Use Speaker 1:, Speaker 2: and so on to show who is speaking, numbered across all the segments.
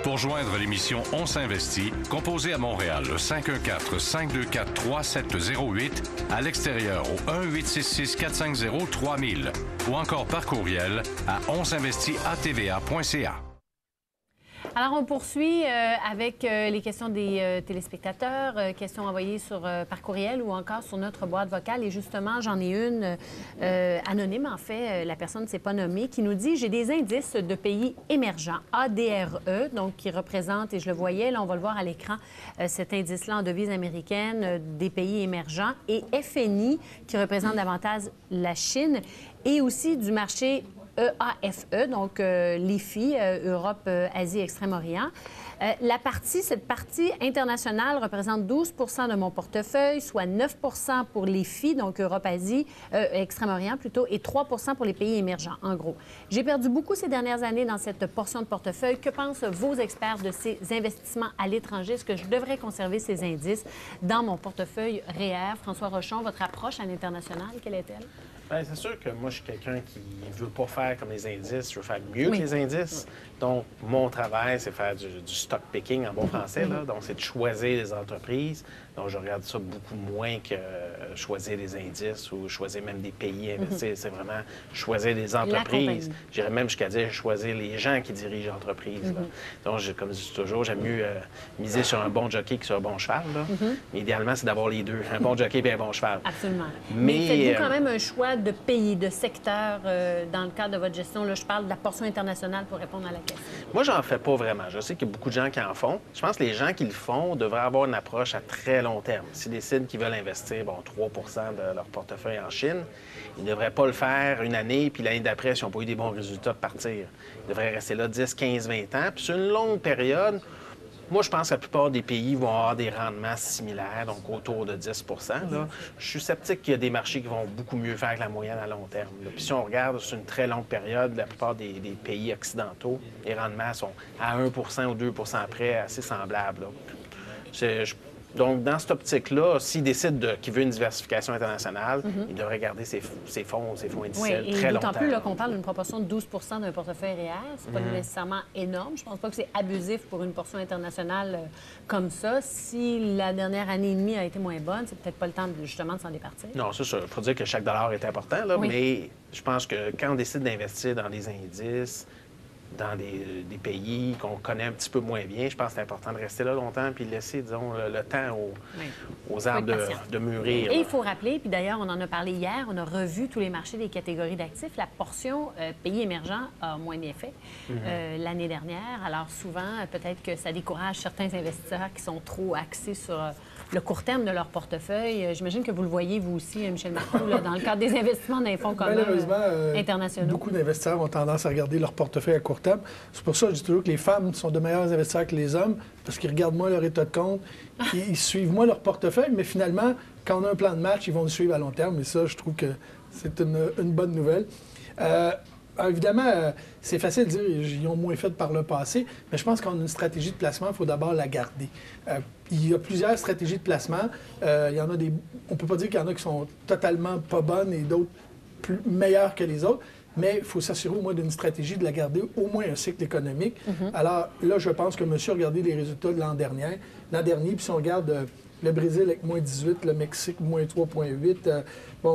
Speaker 1: Pour joindre l'émission On s'investit, composez à Montréal le 514-524-3708, à l'extérieur au 1-866-450-3000 ou encore par courriel à onsinvestit@tva.ca.
Speaker 2: Alors, on poursuit avec les questions des téléspectateurs, questions envoyées par courriel ou encore sur notre boîte vocale. Et justement, j'en ai une anonyme, en fait, la personne ne s'est pas nommée, qui nous dit « J'ai des indices de pays émergents, ADRE, donc qui représente, et je le voyais, là, on va le voir à l'écran, cet indice-là en devise américaine des pays émergents, et FNI, qui représente davantage la Chine, et aussi du marché EAFE, donc l'IFI, Europe, Asie, Extrême-Orient. Cette partie internationale représente 12 de mon portefeuille, soit 9 pour l'IFI, donc Europe, Asie, Extrême-Orient plutôt, et 3 pour les pays émergents, en gros. J'ai perdu beaucoup ces dernières années dans cette portion de portefeuille. Que pensent vos experts de ces investissements à l'étranger? Est-ce que je devrais conserver ces indices dans mon portefeuille REER? François Rochon, votre approche à l'international, quelle est-elle?
Speaker 3: Bien, c'est sûr que moi, je suis quelqu'un qui ne veut pas faire comme les indices, je veux faire mieux que les indices. Donc, mon travail, c'est faire du stock picking en bon français. Là. Donc, c'est de choisir les entreprises. Donc, je regarde ça beaucoup moins que choisir des indices ou choisir même des pays investis. C'est vraiment choisir des entreprises. J'irais même jusqu'à dire choisir les gens qui dirigent l'entreprise. Donc, comme je dis toujours, j'aime mieux miser sur un bon jockey que sur un bon cheval. Là. Mais idéalement, c'est d'avoir les deux, un bon jockey et un bon cheval.
Speaker 2: Absolument. Mais faites-vous quand même un choix de pays, de secteur dans le cadre de votre gestion? Là, je parle de la portion internationale pour répondre à la question.
Speaker 3: Moi, j'en fais pas vraiment. Je sais qu'il y a beaucoup de gens qui en font. Je pense que les gens qui le font devraient avoir une approche à très long terme. S'ils décident qu'ils veulent investir 3 de leur portefeuille en Chine, ils ne devraient pas le faire une année, puis l'année d'après, s'ils n'ont pas eu des bons résultats, de partir. Ils devraient rester là 10, 15, 20 ans. Puis sur une longue période, moi, je pense que la plupart des pays vont avoir des rendements similaires, donc autour de 10 là. Je suis sceptique qu'il y a des marchés qui vont beaucoup mieux faire que la moyenne à long terme. Là. Puis si on regarde sur une très longue période, la plupart des pays occidentaux, les rendements sont à 1 ou 2 près, assez semblables. Là. Donc, dans cette optique-là, s'il décide qu'il veut une diversification internationale, il devrait garder ses fonds indiciels très longtemps.
Speaker 2: D'autant plus qu'on parle d'une proportion de 12 d'un portefeuille REER. C'est pas nécessairement énorme. Je pense pas que c'est abusif pour une portion internationale comme ça. Si la dernière année et demie a été moins bonne, c'est peut-être pas le temps justement de s'en départir.
Speaker 3: Non, c'est ça. Il faut dire que chaque dollar est important, là, mais je pense que quand on décide d'investir dans des indices, dans des pays qu'on connaît un petit peu moins bien, je pense que c'est important de rester là longtemps puis laisser, disons, le temps aux arbres de mûrir.
Speaker 2: Et il faut rappeler, puis d'ailleurs, on en a parlé hier, on a revu tous les marchés des catégories d'actifs. La portion pays émergents a moins bien fait l'année dernière. Alors souvent, peut-être que ça décourage certains investisseurs qui sont trop axés sur le court terme de leur portefeuille. J'imagine que vous le voyez, vous aussi, Michel Marcoux, là, dans le cadre des investissements d'un fonds commun internationaux.
Speaker 4: Beaucoup d'investisseurs ont tendance à regarder leur portefeuille à court terme. C'est pour ça que je dis toujours que les femmes sont de meilleurs investisseurs que les hommes, parce qu'ils regardent moins leur état de compte, ils suivent moins leur portefeuille, mais finalement, quand on a un plan de match, ils vont le suivre à long terme. Et ça, je trouve que c'est une bonne nouvelle. Évidemment, c'est facile de dire qu'ils ont moins fait par le passé, mais je pense qu'on a une stratégie de placement, il faut d'abord la garder. Il y a plusieurs stratégies de placement. Il y en a on ne peut pas dire qu'il y en a qui sont totalement pas bonnes et d'autres meilleures que les autres, mais il faut s'assurer au moins d'une stratégie de la garder au moins un cycle économique. Alors là, je pense que monsieur a regardé les résultats de l'an dernier, puis si on regarde le Brésil avec moins 18, le Mexique moins 3,8,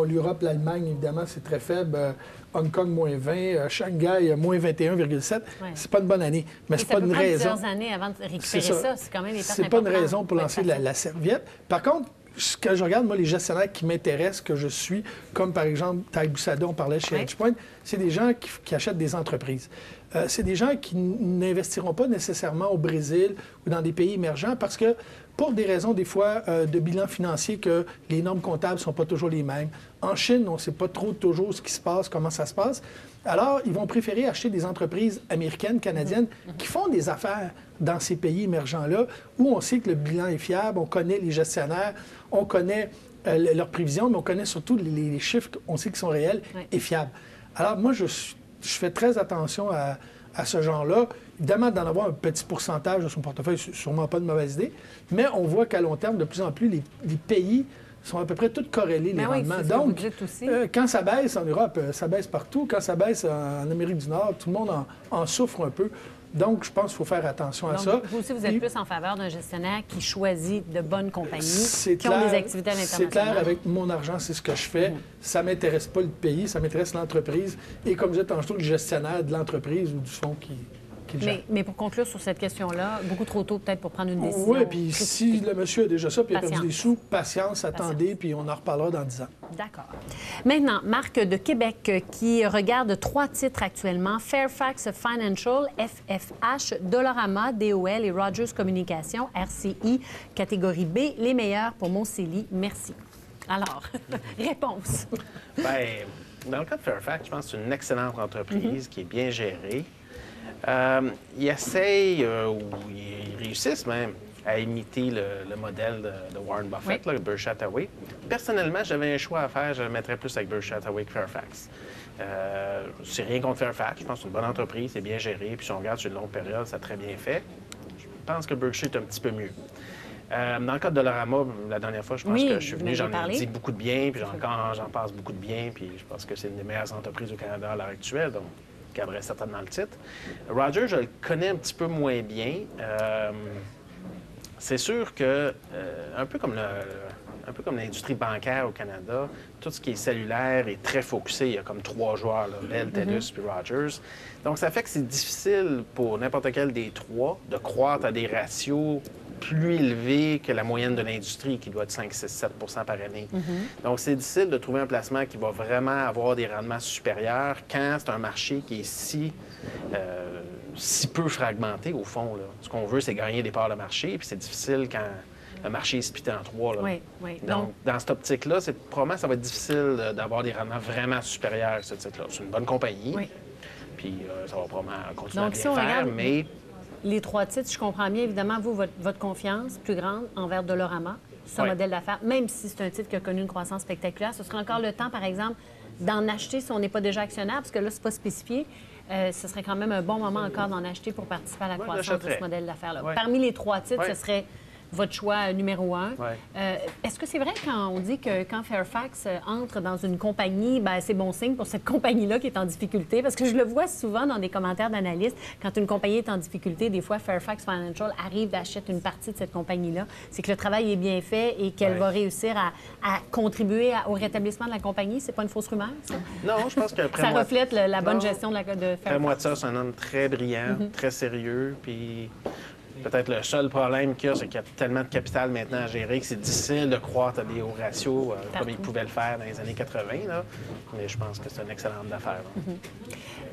Speaker 4: l'Europe, l'Allemagne, évidemment, c'est très faible, Hong Kong moins 20, Shanghai moins 21,7. C'est pas une bonne année, mais c'est pas une raison.
Speaker 2: Plusieurs années avant de récupérer ça, c'est quand même des pertes
Speaker 4: C'est pas une raison pour lancer la serviette. Par contre, quand je regarde, moi, les gestionnaires qui m'intéressent, que je suis, comme par exemple Taï Boussada, on parlait chez Edgepoint, c'est des gens qui achètent des entreprises. C'est des gens qui n'investiront pas nécessairement au Brésil ou dans des pays émergents parce que, pour des raisons, des fois, de bilan financier, que les normes comptables ne sont pas toujours les mêmes. En Chine, on ne sait pas trop toujours ce qui se passe, comment ça se passe. Alors, ils vont préférer acheter des entreprises américaines, canadiennes, qui font des affaires dans ces pays émergents-là, où on sait que le bilan est fiable, on connaît les gestionnaires, on connaît leurs prévisions, mais on connaît surtout les chiffres, on sait qu'ils sont réels et fiables. Alors, moi, je fais très attention à ce genre-là. Évidemment, d'en avoir un petit pourcentage de son portefeuille, c'est sûrement pas de mauvaise idée, mais on voit qu'à long terme, de plus en plus, les pays sont à peu près toutes corrélées, les
Speaker 2: Ben oui,
Speaker 4: rendements.
Speaker 2: c'est ce que vous
Speaker 4: Donc,
Speaker 2: dites aussi.
Speaker 4: quand ça baisse en Europe, ça baisse partout. Quand ça baisse en Amérique du Nord, tout le monde en souffre un peu. Donc, je pense qu'il faut faire attention à
Speaker 2: Donc,
Speaker 4: ça.
Speaker 2: vous aussi, vous êtes
Speaker 4: Et
Speaker 2: plus en faveur d'un gestionnaire qui choisit de bonnes compagnies,
Speaker 4: c'est
Speaker 2: qui ont des activités à
Speaker 4: C'est
Speaker 2: l'international.
Speaker 4: clair, avec mon argent, c'est ce que je fais. Ça ne m'intéresse pas le pays, ça m'intéresse l'entreprise. Et comme je disais tantôt, le gestionnaire de l'entreprise ou du fonds qui le gère.
Speaker 2: Mais pour conclure sur cette question-là, beaucoup trop tôt peut-être pour prendre une décision.
Speaker 4: Oui, puis si le monsieur a déjà ça, puis il a perdu
Speaker 2: Patience.
Speaker 4: des sous, patience, attendez, puis on en reparlera dans 10 ans.
Speaker 2: D'accord. Maintenant, Marc de Québec qui regarde 3 titres actuellement, Fairfax Financial, FFH, Dollarama, DOL et Rogers Communications, RCI, catégorie B, les meilleurs pour Montcélie. Merci. Alors, réponse.
Speaker 3: Bien, dans le cas de Fairfax, je pense que c'est une excellente entreprise qui est bien gérée. Ils essayent, ou ils réussissent même, à imiter le modèle de Warren Buffett,
Speaker 2: Oui.
Speaker 3: là, Berkshire Hathaway. Personnellement, j'avais un choix à faire, je le mettrais plus avec Berkshire Hathaway que Fairfax. C'est rien contre Fairfax, je pense que c'est une bonne entreprise, c'est bien géré, puis si on regarde sur une longue période, ça a très bien fait. Je pense que Berkshire est un petit peu mieux. Dans le cas de Dollarama, la dernière fois, je pense
Speaker 2: Oui,
Speaker 3: que je suis
Speaker 2: vous
Speaker 3: venu,
Speaker 2: m'avez
Speaker 3: j'en ai
Speaker 2: parlé.
Speaker 3: dit beaucoup de bien, puis j'en passe beaucoup de bien, puis je pense que c'est une des meilleures entreprises au Canada à l'heure actuelle, donc je garderai certainement le titre. Rogers, je le connais un petit peu moins bien. C'est sûr que, un peu comme l'industrie bancaire au Canada, tout ce qui est cellulaire est très focusé. Il y a comme 3 joueurs, là, Bell, TELUS puis Rogers. Donc, ça fait que c'est difficile pour n'importe quel des 3 de croître à des ratios plus élevés que la moyenne de l'industrie, qui doit être 5, 6, 7 par année. Donc, c'est difficile de trouver un placement qui va vraiment avoir des rendements supérieurs quand c'est un marché qui est si peu fragmenté, au fond. Là. Ce qu'on veut, c'est gagner des parts de marché, puis c'est difficile quand le marché est splitté en 3. Là.
Speaker 2: Oui, oui.
Speaker 3: Donc, dans cette optique-là, probablement ça va être difficile d'avoir des rendements vraiment supérieurs à ce titre-là. C'est une bonne compagnie,
Speaker 2: Oui.
Speaker 3: puis ça va probablement continuer
Speaker 2: Donc,
Speaker 3: à
Speaker 2: si
Speaker 3: bien
Speaker 2: on
Speaker 3: faire,
Speaker 2: regarde
Speaker 3: mais
Speaker 2: les 3 titres, je comprends bien, évidemment, vous, votre confiance plus grande envers Dollarama, son
Speaker 3: Oui.
Speaker 2: modèle d'affaires, même si c'est un titre qui a connu une croissance spectaculaire, ce serait encore le temps, par exemple, d'en acheter si on n'est pas déjà actionnaire, parce que là, c'est pas spécifié. Ce serait quand même un bon moment encore d'en acheter pour participer à la
Speaker 3: Oui,
Speaker 2: croissance de
Speaker 3: j'achèterais.
Speaker 2: ce modèle d'affaires-là.
Speaker 3: Oui.
Speaker 2: Parmi les 3 titres,
Speaker 3: Oui.
Speaker 2: ce serait votre choix numéro 1.
Speaker 3: Oui.
Speaker 2: Est-ce que c'est vrai quand on dit que quand Fairfax entre dans une compagnie, ben, c'est bon signe pour cette compagnie-là qui est en difficulté? Parce que je le vois souvent dans des commentaires d'analystes. Quand une compagnie est en difficulté, des fois, Fairfax Financial arrive d'acheter une partie de cette compagnie-là. C'est que le travail est bien fait et qu'elle
Speaker 3: Oui.
Speaker 2: va réussir à contribuer au rétablissement de la compagnie. C'est pas une fausse rumeur, ça?
Speaker 3: non, je pense que
Speaker 2: Ça reflète la bonne
Speaker 3: Non.
Speaker 2: gestion de Fairfax.
Speaker 3: Après moi de ça, c'est un homme très brillant, très sérieux, puis peut-être le seul problème qu'il y a, c'est qu'il y a tellement de capital maintenant à gérer que c'est difficile de croître à des hauts ratios comme il pouvait le faire dans les années 80. Là. Mais je pense que c'est une excellente affaire. Là.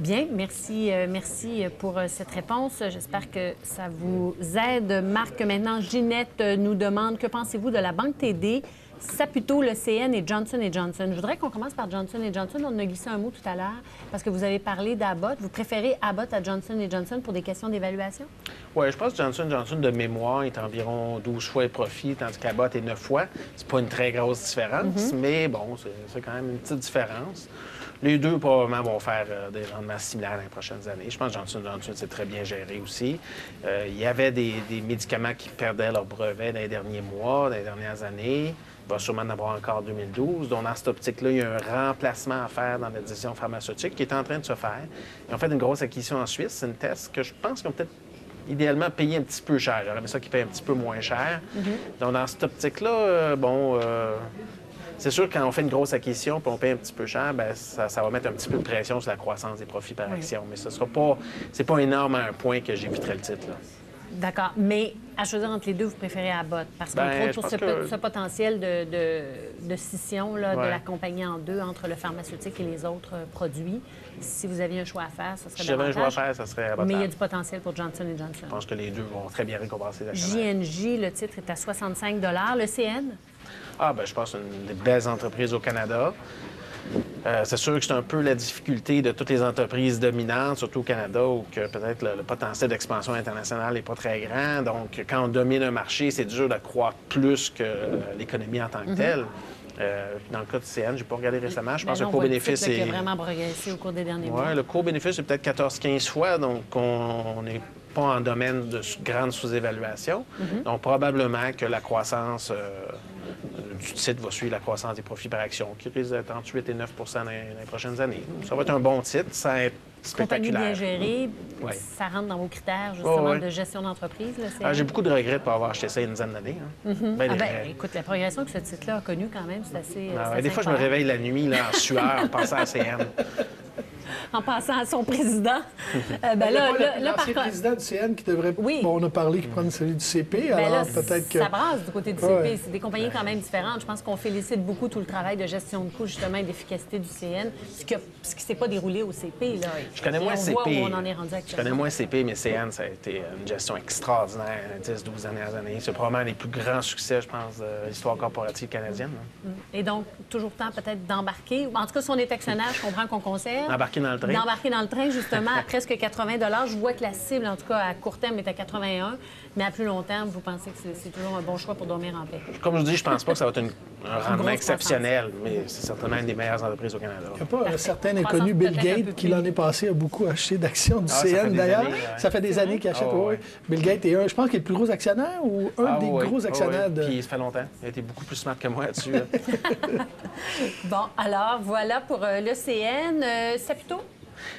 Speaker 2: Bien, merci, merci pour cette réponse. J'espère que ça vous aide. Marc, maintenant, Ginette nous demande que pensez-vous de la Banque TD, Saputo, le CN et Johnson & Johnson. Je voudrais qu'on commence par Johnson & Johnson. On en a glissé un mot tout à l'heure parce que vous avez parlé d'Abbott. Vous préférez Abbott à Johnson & Johnson pour des questions d'évaluation?
Speaker 3: Oui, je pense que Johnson & Johnson, de mémoire, est environ 12 fois le profit, tandis qu'Abbott est 9 fois. C'est pas une très grosse différence, mais bon, c'est quand même une petite différence. Les deux, probablement, vont faire des rendements similaires dans les prochaines années. Je pense que Johnson & Johnson, c'est très bien géré aussi. Il y avait des médicaments qui perdaient leur brevet dans les derniers mois, dans les dernières années. Il va sûrement en avoir encore en 2012. Donc, dans cette optique-là, il y a un remplacement à faire dans la division pharmaceutique qui est en train de se faire. Ils ont fait une grosse acquisition en Suisse, c'est une test que je pense qu'ils ont peut-être idéalement payé un petit peu cher. J'aurais aimé ça qu'ils payent un petit peu moins cher. Donc, dans cette optique-là, c'est sûr que quand on fait une grosse acquisition et on paye un petit peu cher, bien, ça va mettre un petit peu de pression sur la croissance des profits par action. Mais ce sera pas, c'est pas énorme à un point que j'éviterai le titre. Là.
Speaker 2: D'accord. Mais à choisir entre les deux, vous préférez Abbott? Parce qu'entre
Speaker 3: Ben,
Speaker 2: autres,
Speaker 3: je
Speaker 2: pour
Speaker 3: pense
Speaker 2: ce potentiel de scission là, de
Speaker 3: Ouais.
Speaker 2: la compagnie en deux entre le pharmaceutique et les autres produits, si vous aviez un choix à faire, ce serait
Speaker 3: Si j'avais un choix à
Speaker 2: davantage.
Speaker 3: faire, ça serait
Speaker 2: Mais il y a
Speaker 3: abattable.
Speaker 2: du potentiel pour Johnson & Johnson.
Speaker 3: Je pense que les deux vont très bien récompenser l'actionnaire.
Speaker 2: JNJ, le titre est à 65 $. Le CN?
Speaker 3: Je pense que c'est une des belles entreprises au Canada. C'est sûr que c'est un peu la difficulté de toutes les entreprises dominantes, surtout au Canada, où que peut-être le potentiel d'expansion internationale n'est pas très grand. Donc, quand on domine un marché, c'est dur de croître plus que l'économie en tant que telle. Dans le cas de CN, je n'ai pas regardé récemment. Je pense que le coût-bénéfice
Speaker 2: qui a
Speaker 3: est...
Speaker 2: vraiment progressé au cours des derniers mois.
Speaker 3: Oui, le coût-bénéfice est peut-être 14-15 fois, donc on n'est pas en domaine de grande sous-évaluation. Donc, probablement que la croissance du titre va suivre la croissance des profits par action, qui risque d'être entre 8 et 9 dans les prochaines années. Ça va être un bon titre, sans être
Speaker 2: Compagnie
Speaker 3: spectaculaire.
Speaker 2: bien gérée,
Speaker 3: Ouais.
Speaker 2: ça rentre dans vos critères, justement,
Speaker 3: ouais.
Speaker 2: de gestion d'entreprise.
Speaker 3: J'ai beaucoup de regrets de ne pas avoir acheté ça il y a une dizaine d'années. Hein. Ben,
Speaker 2: Écoute, la progression que ce titre-là a connue, quand même, c'est assez.
Speaker 3: des fois, je me réveille la nuit là, en sueur en pensant à CN.
Speaker 2: En passant à son président.
Speaker 4: L'ancien président du CN qui devrait...
Speaker 2: Oui.
Speaker 4: Bon, on a parlé qu'il prenne celui du CP,
Speaker 2: Ben
Speaker 4: alors
Speaker 2: là,
Speaker 4: peut-être que...
Speaker 2: ça brasse du côté du CP.
Speaker 4: Ouais.
Speaker 2: C'est des compagnies quand même différentes. Je pense qu'on félicite beaucoup tout le travail de gestion de coûts, justement, et d'efficacité du CN, ce qui ne s'est pas déroulé au CP. Là.
Speaker 3: Je connais moins
Speaker 2: on
Speaker 3: CP.
Speaker 2: voit où on en est rendu
Speaker 3: Je
Speaker 2: actuellement.
Speaker 3: connais moins CP, mais CN, ça a été une gestion extraordinaire les 10-12 dernières années. C'est probablement les plus grands succès, je pense, de l'histoire corporative canadienne. Hein.
Speaker 2: Et donc, toujours temps peut-être d'embarquer. En tout cas, si on est actionnaire, je comprends qu'on conseille.
Speaker 3: Embarquer dans le train.
Speaker 2: D'embarquer dans le train, justement, à presque 80 $. Je vois que la cible, en tout cas, à court terme, est à 81 $, mais à plus long terme, vous pensez que c'est toujours un bon choix pour dormir en paix?
Speaker 3: Comme je dis, je pense pas que ça va être un rendement
Speaker 2: grosse
Speaker 3: exceptionnel, mais c'est certainement une des meilleures entreprises au Canada.
Speaker 4: Il n'y a pas un certain
Speaker 2: Croissance
Speaker 4: inconnu, Bill
Speaker 2: peut-être un peu
Speaker 4: Gates, qui
Speaker 2: plus.
Speaker 4: l'année passée a beaucoup acheté d'actions du
Speaker 3: ça fait
Speaker 4: CN,
Speaker 3: des
Speaker 4: d'ailleurs.
Speaker 3: années, ouais.
Speaker 4: Ça fait des années qu'il achète.
Speaker 3: Ah,
Speaker 4: oui.
Speaker 3: ouais.
Speaker 4: Bill Gates est je pense qu'il est le plus gros actionnaire ou un des
Speaker 3: oui.
Speaker 4: gros actionnaires de...
Speaker 3: Puis ça fait longtemps. Il a été beaucoup plus smart que moi là-dessus. là.
Speaker 2: Bon, alors, voilà pour le CN. Saputo?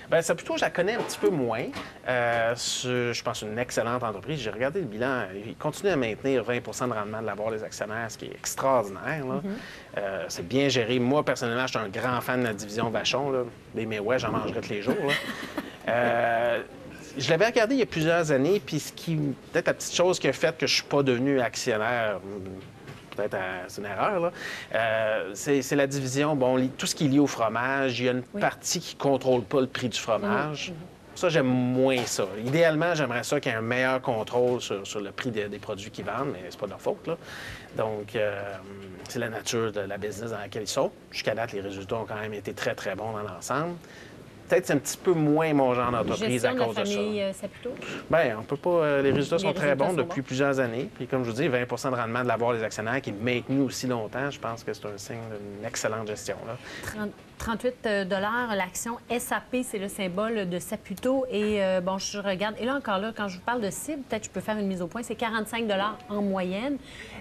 Speaker 3: Bien, Saputo, je la connais un petit peu moins. Je pense une excellente entreprise. J'ai regardé le bilan. Il continue à maintenir 20 de rendement de la part des actionnaires, ce qui est extraordinaire. Là. C'est bien géré. Moi, personnellement, je suis un grand fan de la division Vachon. Là. Des ouais, j'en mangerai tous les jours. Là. Je l'avais regardé il y a plusieurs années, puis peut-être la petite chose qui a fait que je ne suis pas devenu actionnaire, peut-être c'est une erreur, là. C'est la division, tout ce qui est lié au fromage. Il y a une partie qui ne contrôle pas le prix du fromage. Ça, j'aime moins ça. Idéalement, j'aimerais ça qu'il y ait un meilleur contrôle sur le prix des produits qu'ils vendent, mais c'est pas de leur faute, là. Donc, c'est la nature de la business dans laquelle ils sont. Jusqu'à date, les résultats ont quand même été très, très bons dans l'ensemble. Peut-être c'est un petit peu moins mon genre d'entreprise à cause de ça.
Speaker 2: Gestion de la famille Saputo?
Speaker 3: Bien, on peut pas. Les résultats sont très bons
Speaker 2: sont
Speaker 3: depuis
Speaker 2: bons.
Speaker 3: plusieurs années. Puis comme je vous dis, 20 de rendement de la part des actionnaires qui est maintenu aussi longtemps, je pense que c'est un signe d'une excellente gestion. Là.
Speaker 2: 38 $ l'action SAP, c'est le symbole de Saputo. Et je regarde. Et là encore, quand je vous parle de cible, peut-être que je peux faire une mise au point. C'est 45 $ en moyenne.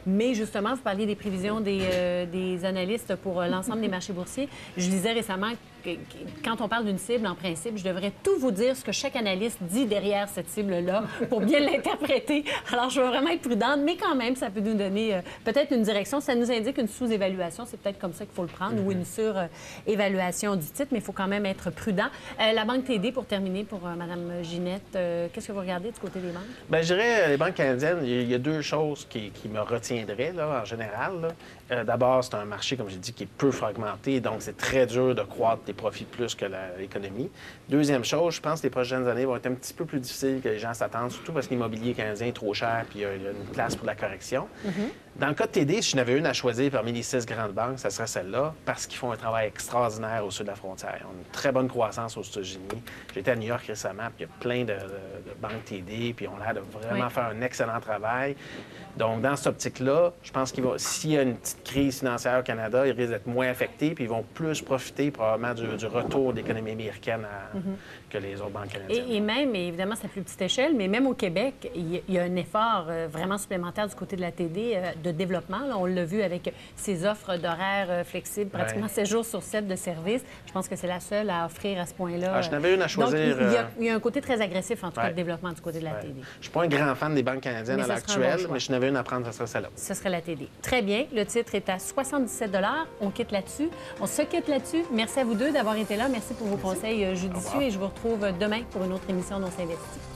Speaker 2: Mais justement, vous parliez des prévisions des analystes pour l'ensemble des marchés boursiers. Je disais récemment que quand on parle d'une cible, en principe, je devrais tout vous dire ce que chaque analyste dit derrière cette cible-là pour bien l'interpréter. Alors, je vais vraiment être prudente, mais quand même, ça peut nous donner peut-être une direction. Ça nous indique une sous-évaluation. C'est peut-être comme ça qu'il faut le prendre, ou une sur-évaluation du titre, mais il faut quand même être prudent. La Banque TD, pour terminer, pour Mme Ginette, qu'est-ce que vous regardez du côté des banques?
Speaker 3: Bien, je dirais, les banques canadiennes, il y a deux choses qui me retiendraient, là, en général. D'abord, c'est un marché, comme j'ai dit, qui est peu fragmenté, donc c'est très dur de croître des profits plus que l'économie. Deuxième chose, je pense que les prochaines années vont être un petit peu plus difficiles que les gens s'attendent, surtout parce que l'immobilier canadien est trop cher, puis il y a une place pour la correction. Dans le cas de TD, si je n'avais une à choisir parmi les 6 grandes banques, ça serait celle-là, parce qu'ils font un travail extraordinaire au sud de la frontière. Ils ont une très bonne croissance aux États-Unis. J'étais à New York récemment, puis il y a plein de banques TD, puis on a l'air de vraiment faire un excellent travail. Donc, dans cette optique-là, je pense s'il y a une petite crise financière au Canada, ils risquent d'être moins affectés, puis ils vont plus profiter probablement du retour de l'économie américaine que les autres banques canadiennes.
Speaker 2: Et même, évidemment, c'est à plus petite échelle, mais même au Québec, il y a un effort vraiment supplémentaire du côté de la TD de développement. Là, on l'a vu avec ses offres d'horaires flexibles, pratiquement 7 jours sur 7 de service. Je pense que c'est la seule à offrir à ce point-là.
Speaker 3: Je n'avais une à choisir.
Speaker 2: Donc, il y a un côté très agressif, en tout cas, de développement du côté de la TD.
Speaker 3: Je ne suis pas un grand fan des banques canadiennes à l'heure actuelle, mais je n'avais une à prendre, ce serait celle-là.
Speaker 2: Ce serait la TD. Très bien. Le titre est à 77 $. On quitte là-dessus. On se quitte là-dessus. Merci à vous deux d'avoir été là. Merci pour vos conseils judicieux et je vous retrouve demain pour une autre émission d'On s'investit.